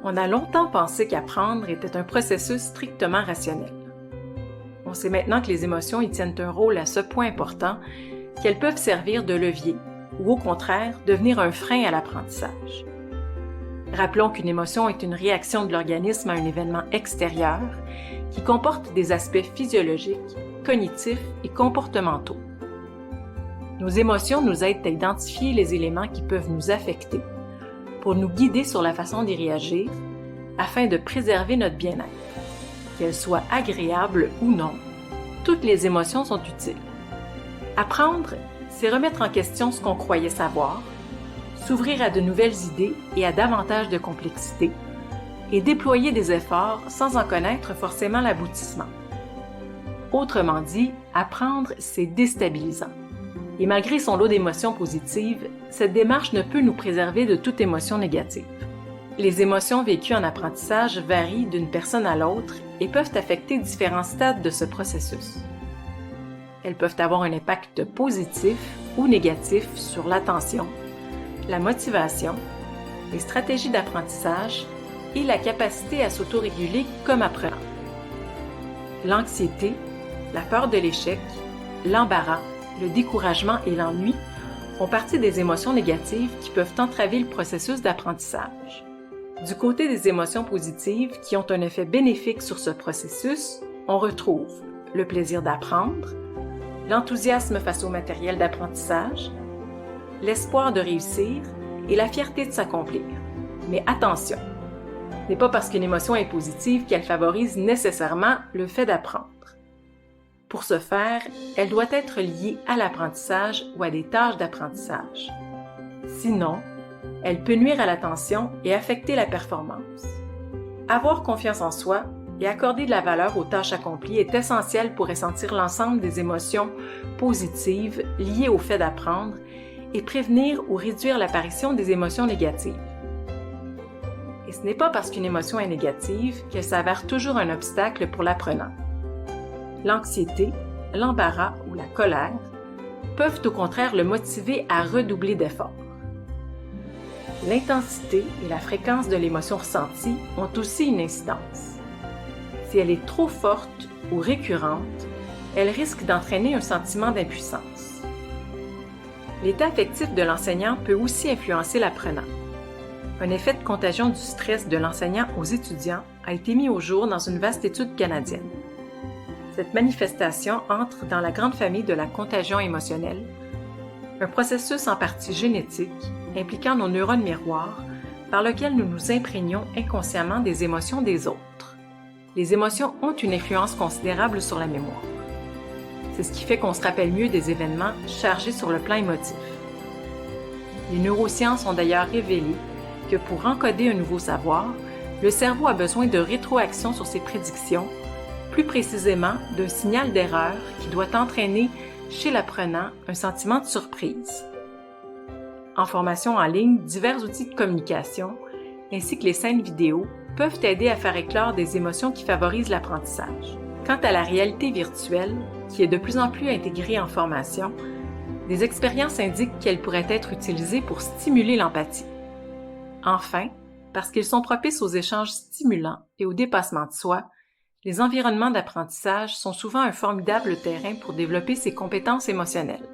On a longtemps pensé qu'apprendre était un processus strictement rationnel. On sait maintenant que les émotions y tiennent un rôle à ce point important qu'elles peuvent servir de levier ou au contraire devenir un frein à l'apprentissage. Rappelons qu'une émotion est une réaction de l'organisme à un événement extérieur qui comporte des aspects physiologiques, cognitifs et comportementaux. Nos émotions nous aident à identifier les éléments qui peuvent nous affecter pour nous guider sur la façon d'y réagir afin de préserver notre bien-être. Qu'elles soient agréables ou non, toutes les émotions sont utiles. Apprendre, c'est remettre en question ce qu'on croyait savoir, s'ouvrir à de nouvelles idées et à davantage de complexité, et déployer des efforts sans en connaître forcément l'aboutissement. Autrement dit, apprendre, c'est déstabilisant. Et malgré son lot d'émotions positives, cette démarche ne peut nous préserver de toute émotion négative. Les émotions vécues en apprentissage varient d'une personne à l'autre et peuvent affecter différents stades de ce processus. Elles peuvent avoir un impact positif ou négatif sur l'attention, la motivation, les stratégies d'apprentissage et la capacité à s'autoréguler comme apprenant. L'anxiété, la peur de l'échec, l'embarras, le découragement et l'ennui font partie des émotions négatives qui peuvent entraver le processus d'apprentissage. Du côté des émotions positives qui ont un effet bénéfique sur ce processus, on retrouve le plaisir d'apprendre, l'enthousiasme face au matériel d'apprentissage, l'espoir de réussir et la fierté de s'accomplir. Mais attention, ce n'est pas parce qu'une émotion est positive qu'elle favorise nécessairement le fait d'apprendre. Pour ce faire, elle doit être liée à l'apprentissage ou à des tâches d'apprentissage. Sinon, elle peut nuire à l'attention et affecter la performance. Avoir confiance en soi et accorder de la valeur aux tâches accomplies est essentiel pour ressentir l'ensemble des émotions positives liées au fait d'apprendre et prévenir ou réduire l'apparition des émotions négatives. Et ce n'est pas parce qu'une émotion est négative qu'elle s'avère toujours un obstacle pour l'apprenant. L'anxiété, l'embarras ou la colère peuvent au contraire le motiver à redoubler d'efforts. L'intensité et la fréquence de l'émotion ressentie ont aussi une incidence. Si elle est trop forte ou récurrente, elle risque d'entraîner un sentiment d'impuissance. L'état affectif de l'enseignant peut aussi influencer l'apprenant. Un effet de contagion du stress de l'enseignant aux étudiants a été mis au jour dans une vaste étude canadienne. Cette manifestation entre dans la grande famille de la contagion émotionnelle, un processus en partie génétique impliquant nos neurones miroirs par lequel nous nous imprégnons inconsciemment des émotions des autres. Les émotions ont une influence considérable sur la mémoire. C'est ce qui fait qu'on se rappelle mieux des événements chargés sur le plan émotif. Les neurosciences ont d'ailleurs révélé que pour encoder un nouveau savoir, le cerveau a besoin de rétroaction sur ses prédictions, plus précisément d'un signal d'erreur qui doit entraîner chez l'apprenant un sentiment de surprise. En formation en ligne, divers outils de communication, ainsi que les scènes vidéo, peuvent aider à faire éclore des émotions qui favorisent l'apprentissage. Quant à la réalité virtuelle, qui est de plus en plus intégrée en formation, des expériences indiquent qu'elle pourrait être utilisée pour stimuler l'empathie. Enfin, parce qu'ils sont propices aux échanges stimulants et au dépassement de soi, les environnements d'apprentissage sont souvent un formidable terrain pour développer ses compétences émotionnelles.